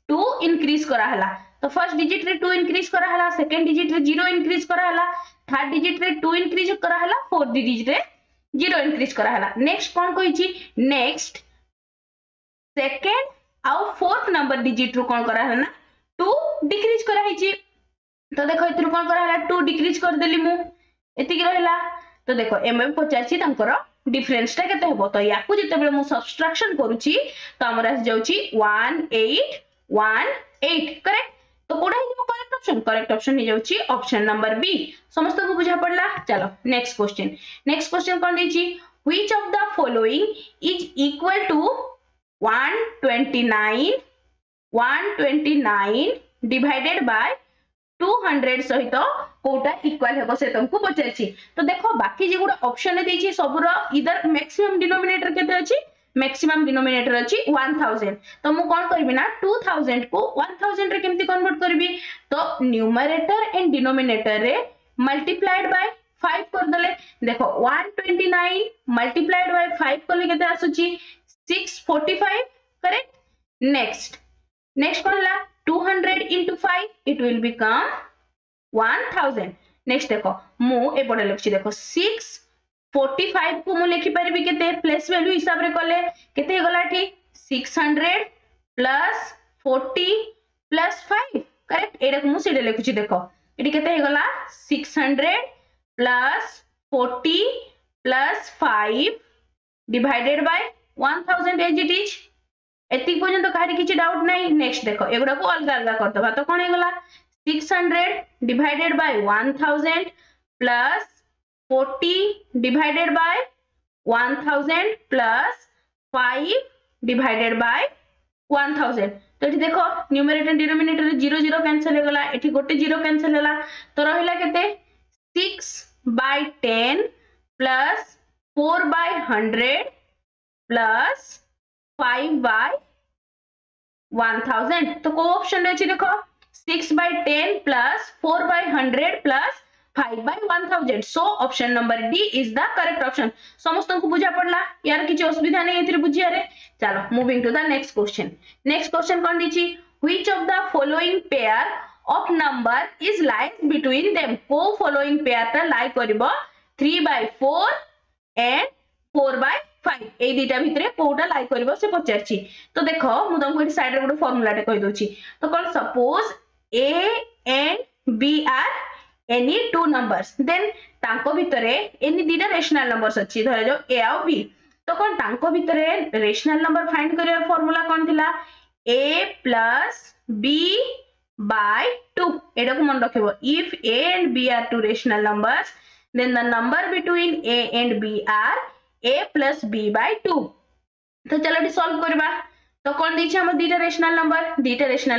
2 इंक्रीज करा हला तो फर्स्ट डिजिट रे 2 इंक्रीज करा हला सेकंड डिजिट रे 0 इंक्रीज करा हला थर्ड डिजिट रे 2 इंक्रीज करा हला फोर्थ डिजिट रे 0 इंक्रीज करा हला नेक्स्ट कोन कहि छी नेक्स्ट सेकंड आउ फोर्थ नंबर डिजिट रो कोन करा हला 2 डिक्रीज करा है छी तो देखो इतरु कोन करा हला 2 डिक्रीज कर देली मु एति की रहला तो देखो एमएम पचाची तंकर डिफरेंस ता केते होबो तो याकू जते बेले मु सब्ट्रैक्शन करूची तो हमर आस जाउची 1818 करेक्ट तो कोडा ही करेक्ट ऑप्शन ही जाउची ऑप्शन नंबर बी समस्त को बुझा पड़ला चलो नेक्स्ट क्वेश्चन कोन देची which of the following is equal to 129 divided by 200 सहित कोटा इक्वल हेबो से तुमको पचारछि तो देखो बाकी जे गुडा ऑप्शन देछि सबरो इधर मैक्सिमम डिनोमिनेटर केते अछि मैक्सिमम डिनोमिनेटर अछि 1000 तो मु कोन करबी ना 2000 को 1000 रे केमति कन्वर्ट करबी तो न्यूमरेटर एंड डिनोमिनेटर रे मल्टीप्लाइड बाय 5 कर देले देखो 129 मल्टीप्लाइड बाय 5 करले केते आसुची 645 करेक्ट नेक्स्ट कोनला 200 into 5 it will become 1000 next देखो मु ए पडे लिखछि देखो 645 को मु लिखि परबी केते प्लेस वैल्यू हिसाब रे कले केते गला ठी 600 plus 40 plus 5 करेक्ट एडा को मु सेडे लिखछि देखो एडी केते गला 600 plus 40 plus 5 divided by 1000 as it is एति पर्यंत काहे किछि डाउट नै नेक्स्ट देखो एगुडा को अलग अलग कर दबा तो कोन हेगला 600 divided by 1000 plus 40 divided by 1000 plus 5 divided by 1000 तो एठी देखो न्यूमरेटर डिनोमिनेटर रे 0 0 कैंसिल हेगला एठी गोटे 0 कैंसिल होला तो रहिला केते 6/10 प्लस 4/100 प्लस 5/1000 तो को ऑप्शन रहछि देखो 6/10 plus 4/100 plus 5/1000 so option number D is the correct option समस्त को बुझा पड़ला यार किछि असुविधा नै एथिरे बुझिया रे चलो moving to the next question कोन दिछि which of the following pair of number is lies between them को फॉलोइंग पेयर ता लाई करबो 3/4 एंड 4/5 ए दीटा भितरे कोटा लाई करबो से पचारछि तो देखो मु तुमको एठी साइड रे गोटे फार्मूला टे कहि दोछि तो कोन suppose a and b are any two numbers then तांको भितरे एनी दीटा रेशनल नंबर्स अछि धरे जो a और b तो कोन तांको भितरे रेशनल नंबर फाइंड करियर फार्मूला कोन थिला a plus b by 2 एडा को मन रखिबो if a and b are two rational numbers then the number between a and b are a plus b by 2 तो चलो डी सॉल्व करबा तो कोन दैछि हम दीटा रेशनल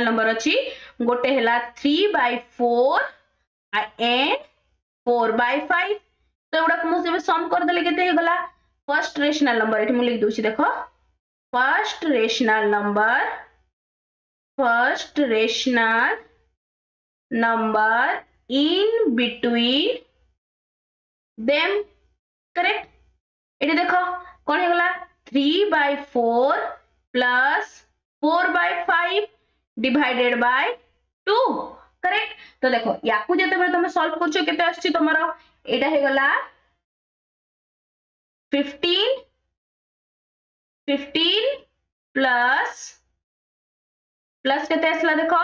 नंबर अछि गोटे हैला 3/4 एंड 4/5 तो एगुडा को मुझे सम कर देले केते हे गला फर्स्ट रेशनल नंबर एठी मु लिख दोछि देखो first rational number in between them correct एठी देखो कोन हे गला 3/4 plus 4/5 divided by 2 करेक्ट तो देखो याकू जते बेले तुम सॉल्व करछो केते आछि तमरो एटा हे गला 15 प्लस केते आसला देखो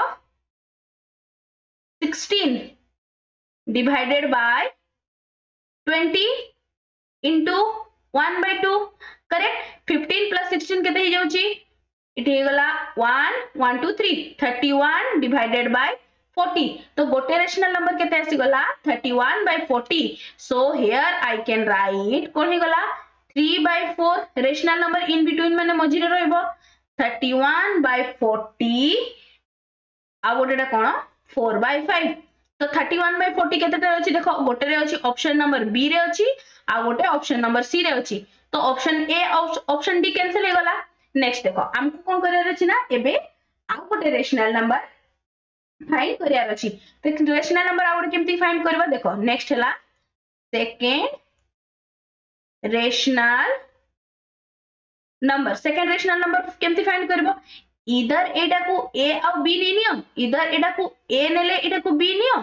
16 divided by 20 into 1/2 correct 15 plus 16 केते हे जाउची इठी हे गला 1 1 2 3 31 divided by 40 तो गोटे रेशनल नंबर केते आसी गला 31/40 so here I can write कोन हे गला 3/4 रेशनल नंबर इन बिटवीन माने मझिरे रहइबो 31/40 आ गोटेटा कोन 4/5 तो 31/40 केतेटा अछि देखो गोटे रे अछि ऑप्शन नंबर बी रे अछि आ गोटे ऑप्शन नंबर सी रे अछि तो option A option D cancel हे गला नेक्स्ट देखो हमको कोन करियर अछि ना एबे आ गोटे रेशनल नंबर फाइंड करियर अछि तो रेशनल नंबर आ गोटे केमती फाइंड करबा देखो नेक्स्ट हला सेकंड रेशनल नंबर केमती फाइंड करबो इधर एटा को ए और बी नियो इधर एटा को ए नेले एटा को बी नियो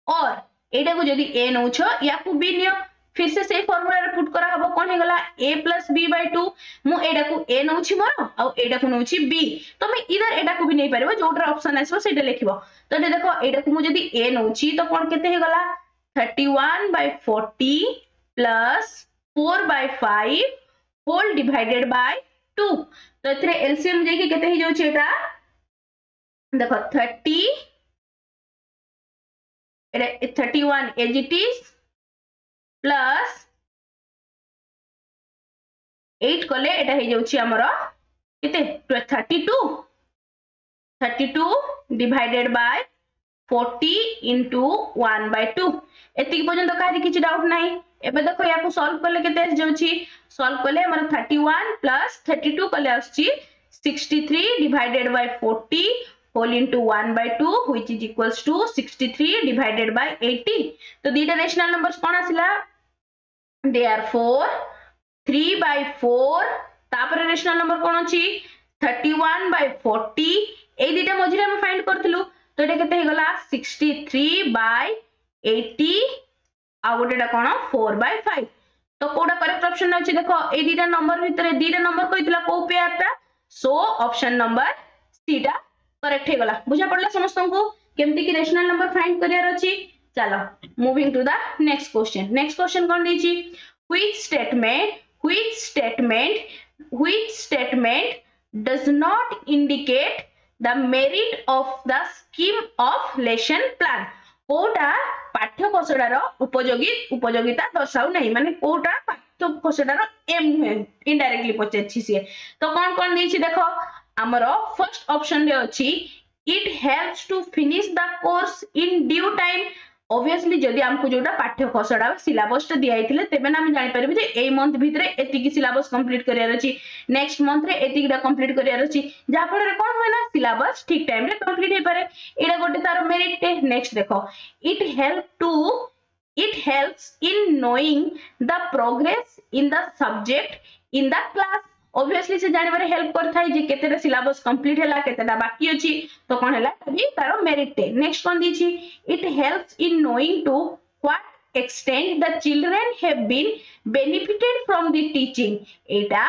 और एटा को जदी ए नउछो या को बी नियो फिर से सेही फार्मूला रे पुट करा हबो कोन हे गला a + b/2 मु एटा को a नउछि मोर और एटा को नउछि b तो मैं इधर एटा को भी नहीं परबो जोटर ऑप्शन आसबो सेटा लिखिबो तो देखो एटा को मु जदी a नउछि तो कोन केते हे गला 31/40 + 4/5 होल डिवाइडेड बाय 2 तो एथरे एलसीएम जेकी केते हे जाउछि एटा देखो 31 एज इट इज प्लस 8 कले एटा हे जाउछि हमरो केते 32 डिवाइडेड बाय 40 into 1/2 एतिक पर्यंत काहे किछि डाउट नाही एबे देखो याको सॉल्व करले केते जाउछि सॉल्व करले हमर 31 + 32 कले आछि 63 divided by 40 whole into 1/2 which is equals to 63 divided by 80 तो दीटा रेशनल नंबर्स कोन आसिला therefore 3/4 तापर रेशनल नंबर कोन अछि 31/40 ए दीटा मझिरे हम फाइंड करथलु तो एटा केते हे गला 63/80 आ गोटेटा कोन 4/5 तो कोडा करेक्ट ऑप्शन अछि देखो ए दीटा नंबर भितरे दीटा नंबर कहितला को पेयरटा सो ऑप्शन नंबर सी टा करेक्ट हे गला बुझा पड़ला समस्तन को केमती की रेशनल नंबर फाइंड करियर अछि चलो moving to the next question कोन दैछि which statement does not indicate the merit of the scheme of lesson plan कोटा पाठ्य कोषडार उपयोगिता दर्शाउ नहीं माने कोटा पाठ्य कोषडार एम इनडायरेक्टली पचछि से तो कोन दैछि देखो हमरो फर्स्ट ऑप्शन रे अछि it helps to finish the course in due time obviously जदी हमको जोटा पाठ्य कोषडा सिलेबस ता दियाइथिले तेबे ना हम जानि परबे जे ए मंथ भितरे एतिकी सिलेबस कंप्लीट करियर अछि नेक्स्ट मंथ रे एतिकीटा कंप्लीट करियर अछि जा फल रे कोन होयना सिलेबस ठीक टाइम रे कंप्लीट हे पारे एडा गोटे तार मेरिट नेक्स्ट देखो it helps in knowing the progress in the subject in the class obviously से जानि बारे हेल्प करथाय जे केतेटा सिलेबस कंप्लीट हैला केतेटा बाकी अछि तो कोन हैला अभी तारो मेरिट नेक्स्ट कोन दिछि it helps in knowing to what extent the children have been benefited from the teaching एटा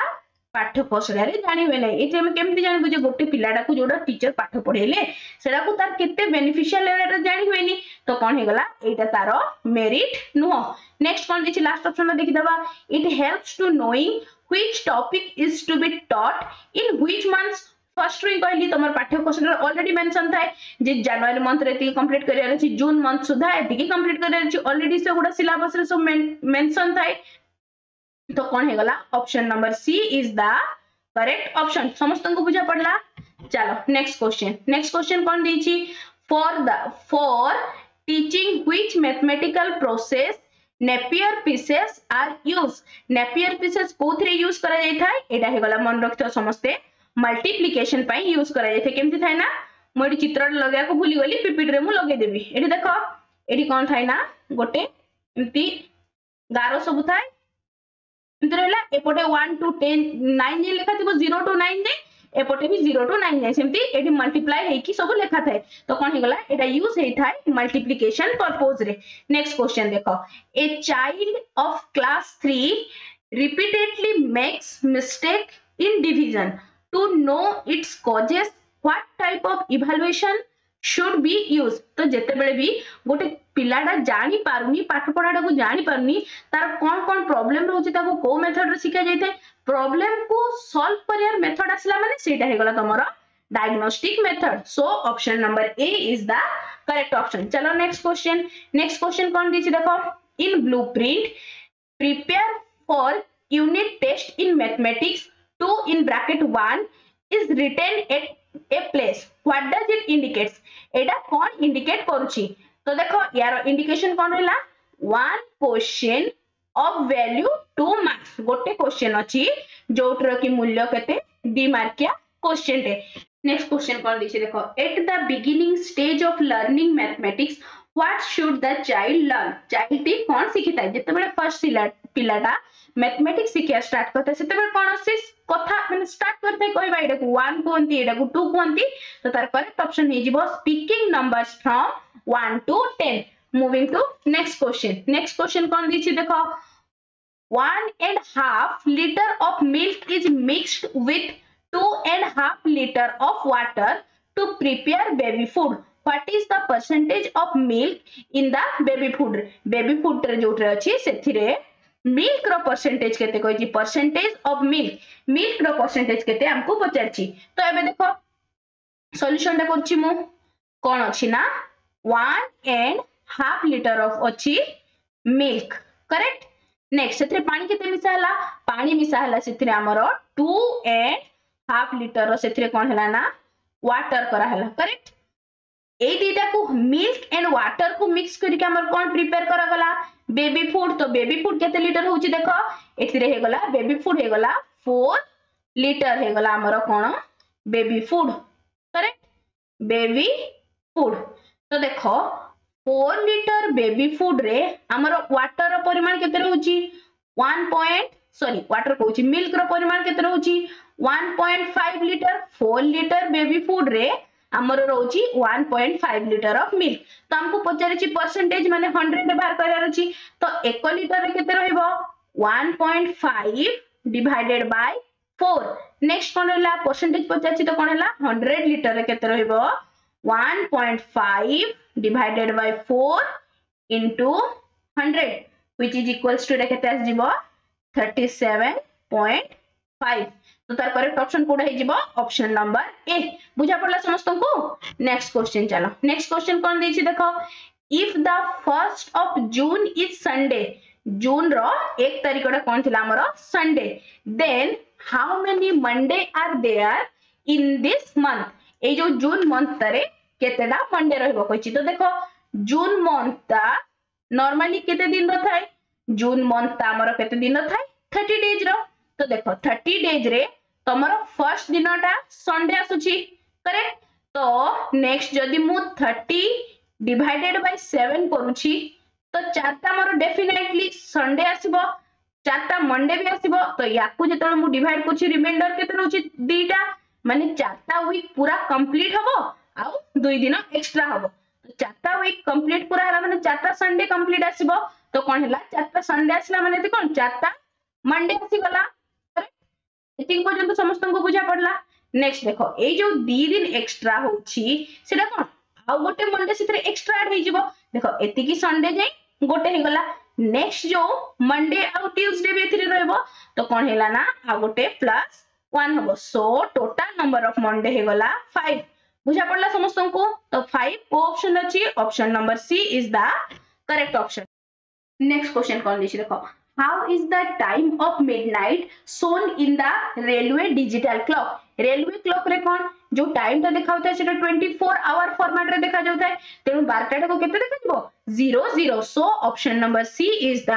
पाठ कोसडा रे जानि बेले एते हम केमति जानि जे गोटे पिलाडा को जोडा टीचर पाठ पढेले सेडा को तार केते बेनिफिशियल एटा जानि होएनी तो कोन हे गला एटा तारो मेरिट नुहो नेक्स्ट कोन दिछि लास्ट ऑप्शन में देखि दबा it helps to knowing which topic is to be taught in which months first ray कहली तमर पाठ्य क्वेश्चन ऑलरेडी मेंशन थाए जे जनवरी मंथ रे ती कंप्लीट करियर अछि जून मंथ सुधा एतिकी कंप्लीट करियर अछि ऑलरेडी से गुडा सिलेबस रे सब मेंशन थाए तो कोन हे गला option number C is the correct option समस्त को बुझा पड़ला चलो नेक्स्ट क्वेश्चन कोन दैछि for teaching which mathematical process Napier pieces are used. Napier pieces कोथरे यूज करा जाय थाय एटा हे गला मन रखतो समस्ते मल्टीप्लिकेशन पई यूज करा जाय थे केमति थाय ना मोडी चित्र लगा को भूली गली पीपीटी रे मु लगे देबी एठी देखो एठी कोन थाय ना गोटे एमती गारो सब थाय एमति रहला एपटे 1 to 10 9 जे लेखा थिबो 0 to 9 जे एपटे भी 0 to 9 जे सेमती एठी मल्टीप्लाई हे की सब लेखा थाय तो कोन हे गला एटा यूज हे थाय मल्टीप्लिकेशन पर्पस रे। नेक्स्ट क्वेश्चन देखो a child of class 3 repeatedly makes mistake in division to know its causes what type of evaluation should be used। तो जेते बेले भी गोटे पिलाडा जानि पारुनी पाठ पढाडा को जानि पारुनी तार कोन कोन प्रॉब्लम रहउची ताको को मेथड रे सिखा जायते प्रॉब्लम को सॉल्व करियर मेथड आसला माने सेटा हे गला तमरो diagnostic method. So option number A is the correct option. चलो नेक्स्ट क्वेश्चन कोन दिछि देखो in blueprint prepare for unit test in mathematics 2 in bracket 1 is written at a place what does it indicates एटा कौन indicate करूची तो देखो यार indication कौन रहला one question of value 2 marks गोटे क्वेश्चन अछि जोटर की मूल्य केते 2 मार्किया क्वेश्चन टे। नेक्स्ट क्वेश्चन कौन दिछि देखो at the beginning stage of learning mathematics what should the child learn child T कौन सिखिता जेते बेले फर्स्ट पिलाटा मैथमेटिक्स सिखिया स्टार्ट करते सेते बेले कौन से कथा माने स्टार्ट करते कहबा एटा को 1 कोंती एटा को 2 कोंती तो तार करेक्ट ऑप्शन हे जिवो speaking numbers from 1 to 10। Moving to next question कौन दिछि देखो 1.5 liter of milk is mixed with 2.5 liter of water to prepare baby food what is the percentage of milk in the baby food रे जोटरे अछि सेथिरे milk रो percentage केते कहछि percentage of milk रो percentage केते हमको पचारछि तो एबे देखो सॉल्यूशन टा करछि मु कोन अछि ना 1.5 liter of अछि मिल्क करेक्ट। नेक्स्ट सेथिरे पानी केते मिसा हला सेथिरे हमरो 2.5 liter रो सेथिरे कोन हला ना वाटर करा हला करेक्ट। ए दीटा को मिल्क एंड वाटर को मिक्स करके हमर कोन प्रिपेयर करा गला बेबी फूड तो बेबी फूड केते लीटर होची देखो एथिरे हे गला बेबी फूड हे गला 4 लीटर हे गला हमर कोन baby food correct baby food तो देखो 4 लीटर बेबी फूड रे हमर वाटर रो परिमाण केते रहउची वाटर कहउची मिल्क रो परिमाण केते रहउची 1.5 लीटर 4 लीटर बेबी फूड रे हमर रहउची 1.5 लीटर ऑफ मिल्क तो हमको पचारिची परसेंटेज माने 100 रे बाहर करयार अछि तो 1 लीटर रे केते रहइबो 1.5 डिवाइडेड बाय 4। नेक्स्ट कोन हला परसेंटेज पचारिची तो कोन हला 100 लीटर रे केते रहइबो 1.5 divided by 4 into 100 which is equals to रे केते आस जिवो 37.5 तो तार करेक्ट ऑप्शन कोडा हे जिवो ऑप्शन नंबर ए बुझा पड़ला समस्त को। नेक्स्ट क्वेश्चन चलो नेक्स्ट क्वेश्चन कोन देछि देखो if the 1st of June is Sunday जून रो 1 तारिख रे कोन थिला हमरो Sunday then how many Monday are there in this month ए जो जून मंथ तरे केतेडा मंडे रहबो कहछि तो देखो जून मंथ ता नॉर्मली केते दिन रो थाय जून मंथ ता हमरो केते दिन रो थाय 30 डेज रो तो देखो 30 डेज रे तमरो फर्स्ट दिनटा संडे आसुची करेक्ट तो नेक्स्ट जदी मु 30 डिवाइडेड बाय 7 करूची तो चारटा मोर डेफिनेटली संडे आसीबो चारटा मंडे भी आसीबो तो याकू जेतले मु डिवाइड करछि रिमाइंडर केते रहउची दुईटा माने चारटा वीक पूरा कंप्लीट हबो आ 2 दिन एक्स्ट्रा हबो तो चारटा वीक कंप्लीट पूरा हला माने चारटा संडे कंप्लीट आसीबो तो कोन हला चारटा संडे आसला माने त कोन चारटा मंडे आसी गला एतिक पर्यंत समस्त को बुझा पड़ला। नेक्स्ट देखो ए जो 2 दिन एक्स्ट्रा होची सेटा कोन आ गोटे मंडे सितरे एक्स्ट्रा ऐड हे जिवो देखो एतिकी संडे जाई गोटे हे गला नेक्स्ट जो मंडे आ ट्यूसडे भी एथिरे रहबो तो कोन हेला ना आ गोटे प्लस 1 हबो so total number of Monday हे गला 5 बुझा पड़ला समस्त को तो 5 को ऑप्शन अछि option number C is the correct option. Next question कोन दिछि देखो how is the time of midnight shown in the railway digital clock railway clock रे कोन जो टाइम टा देखा होता है सेटा 24 आवर फॉर्मेट रे देखा जाउता है तेनु 12टा को केते देखा जिवो 0 0 so option number C is the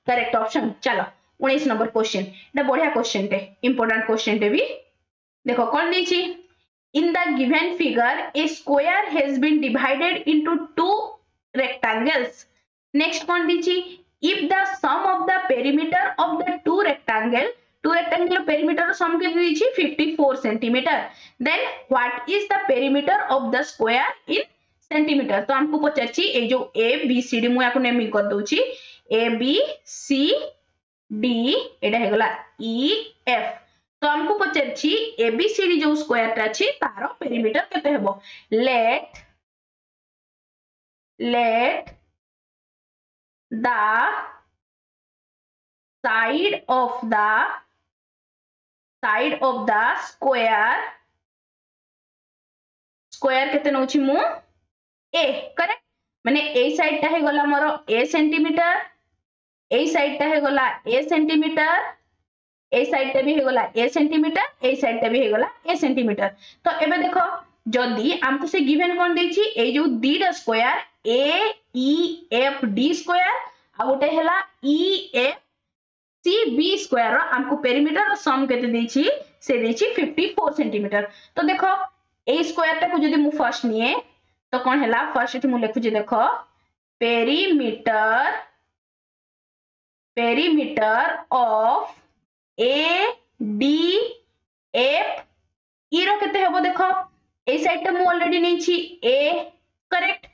correct option चलो 19 नंबर क्वेश्चन एटा बढ़िया क्वेश्चन टे इंपोर्टेंट क्वेश्चन टे भी देखो कोन दीची in the given figure a square has been divided into two rectangles next cone दीची if the sum of the perimeter of the two rectangle perimeter sum के दीची 54 cm then what is the perimeter of the square in centimeter तो हमको पचाची ए जो a b c d मु याको naming कर दोची a b c d एटा हे गला e f तो हमको पचाची एबीसीडी जो स्क्वायर टा अछि तारो पेरीमीटर केते हेबो let the side of the square केते नउछि मु ए करेक्ट माने ए साइड टा हे गला मोर ए सेंटीमीटर ए साइड टा हे गला ए सेंटीमीटर ए साइड टे भी हे गला ए सेंटीमीटर ए साइड टे भी हे गला ए सेंटीमीटर तो एबे देखो जदी हमको से गिवन कोन देछि ए जो दीटा square A E F D square आ गोटे हला E F C B square रो हमको पेरीमीटर रो सम केते देछि से देछि 54 सेंटीमीटर तो देखो ए स्क्वायर टा को जदी मु फर्स्ट निए तो कोन हला फर्स्ट मु लिखु जे देखो perimeter of A D F E रो केते हेबो देखो ए साइड टा मु ऑलरेडी नै छी A correct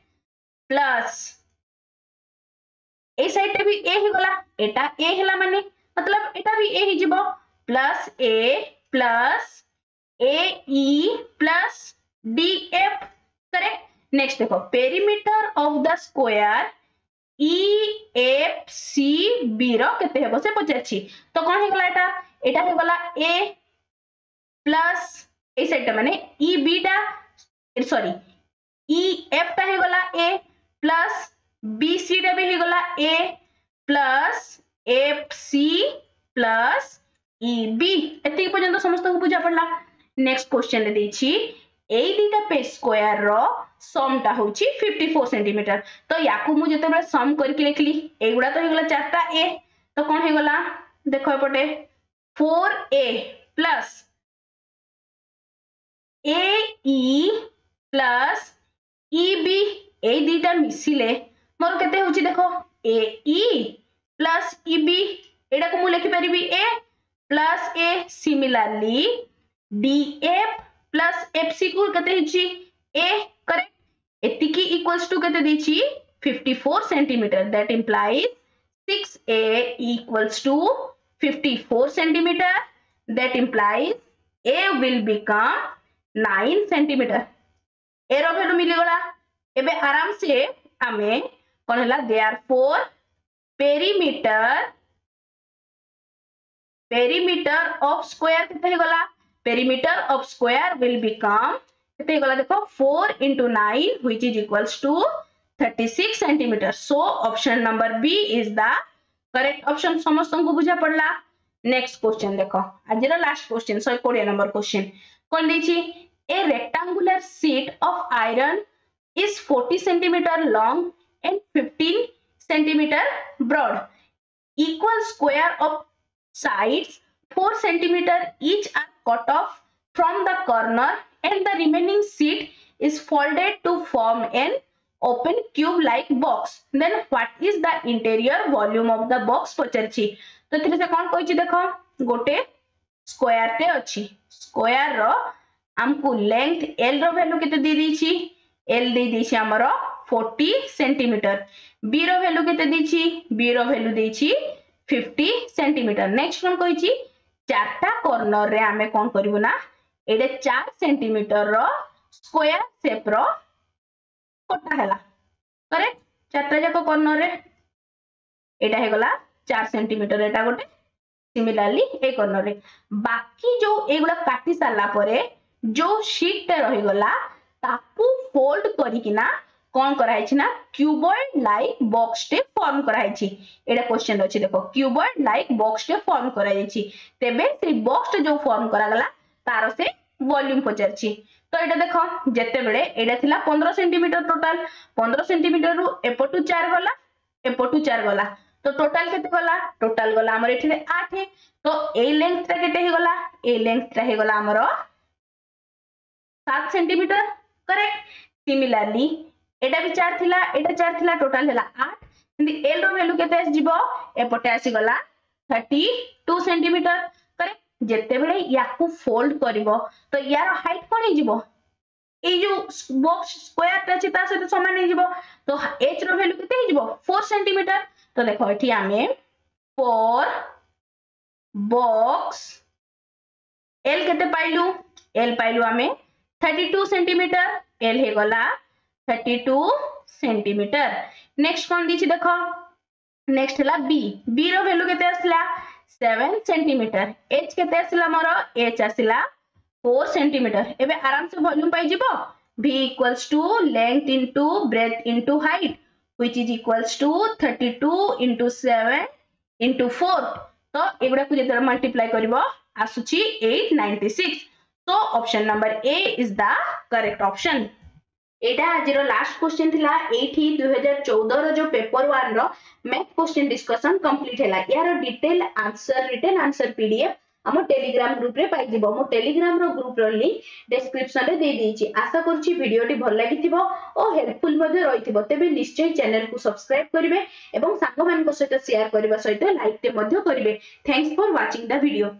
plus A side टा भी ए ही गला एटा ए हला माने मतलब एटा भी ए ही जिवो plus A E plus D F correct next देखो perimeter of the square E F C B रो केते हेबो से पचाची तो कोन हे गला एटा हे गला ए प्लस ए साइड टा माने ई बी टा सॉरी ई एफ टा हे गला ए प्लस बी सी टा भी हे गला A plus F C plus E B एति पर्यंत समस्त को बुझा पड़ला नेक्स्ट क्वेश्चन रे देछि ए दीटा पे स्क्वायर रो सम टा होची 54 सेंटीमीटर तो याकू मु जते बे सम करके लिखली एगुडा तो हे गला चारटा ए तो कोन हे गला देखो एपटे 4a प्लस ए प्लस eb ए दीटा मिसिले मोर केते होची देखो ए प्लस eb एडा को मु लिखि परिबी a plus a similarly df plus fc को केते होची a करेक्ट एतिकी इक्वल्स टू केते देची 54 centimetre that implies 6a equals to 54 centimeter that implies a will become 9 centimeter a रो वैल्यू मिली गला एबे आराम से हमें कोन हला therefore perimeter of square केते गला perimeter of square will become केते गला देखो 4 into 9 which is equals to 36 centimeter so option number B is the correct option समस्त को बुझा पड़ला नेक्स्ट क्वेश्चन देखो आज रो लास्ट क्वेश्चन 120 नंबर क्वेश्चन कोन देछि a rectangular sheet of iron is 40 centimeter long and 15 centimeter broad equal square of sides 4 centimeter each are cut off from the corner and the remaining sheet is folded to form an open cube like box then what is the interior volume of the box पचरछि तो एथिरे से कोन कहछि देखो गोटे square टे अछि square रो हमको length l रो value केते दे दिछि l दे दिछि हमरो 40 सेंटीमीटर b रो वैल्यू केते दिछि b रो वैल्यू दिछि 50 सेंटीमीटर नेक्स्ट कोन कहछि चारटा कॉर्नर रे हमें कोन करबो ना एडे 4 सेंटीमीटर रो स्क्वायर शेप रो कोटा हैला करेक्ट चारटा जाको कॉर्नर रे एटा हे गला 4 सेंटीमीटर एटा गोटे सिमिलरली ए कॉर्नर रे बाकी जो एगुला काटी साला परे जो शीट टे रही गला ताकू फोल्ड करिकिना कोन कराइ छि ना क्यूबॉइड लाइक बॉक्स टे फॉर्म कराइ छि एटा क्वेश्चन अछि देखो क्यूबॉइड लाइक बॉक्स टे फॉर्म कराइ छि तेबे से बॉक्स जो फॉर्म करा गला तारो से वॉल्यूम पचर छि तो एटा देखो जेते बेले एटा थिला 15 सेंटीमीटर टोटल 15 सेंटीमीटर रु एपटू 4 गला एपटू 4 गला तो टोटल केते गला टोटल गला हमर एठिले 8 तो ए लेंथ टा केते हे गला ए लेंथ टा हे गला हमर 7 सेंटीमीटर करेक्ट सिमिलरली एटा भी 4 थिला टोटल हैला 8 हिंदी एल रो वैल्यू केते आसी जिवो एपटे आसी गला 32 सेंटीमीटर करेक्ट जेते बेले याकू फोल्ड करिवो तो यार हाइट कोन हे जिवो ए जो बॉक्स स्क्वायर टा अछि ता सहित समान हे जिवो तो h रो वैल्यू केते हे जिवो 4 सेंटीमीटर तो देखो एठी आमे 4 बॉक्स l केते पाइलु l पाइलु आमे 32 सेंटीमीटर l हे गला 32 सेंटीमीटर नेक्स्ट कोन दिछि देखो नेक्स्ट हला b रो वैल्यू केते आसला 7 सेंटीमीटर h केते आसला मोर h आसला 4 सेंटीमीटर एबे आराम से वॉल्यूम पाई जिवो v equals to length into breadth into height which is equals to 32 into 7 into 4 तो एगुडा को जेते मल्टीप्लाई करबो आसुची 896 so option number A is the correct option Etah आजिरो last question थिला एठी 2014 रो जो पेपर 1 रो मैथ क्वेश्चन डिस्कशन कंप्लीट हैला यार detail answer written answer PDF हम टेलीग्राम ग्रुप रे पाइ जिवो मो टेलीग्राम रो ग्रुप रो लिंक डिस्क्रिप्शन रे दे देछि आशा करछि वीडियो टी भल लागिथिबो ओ हेल्पफुल मध्ये रहिथिबो तेबे निश्चय चैनल को सब्सक्राइब करिवे एवं साथो मान को सहित शेयर करबा सहित लाइक ते मध्ये करिवे thanks for watching the video.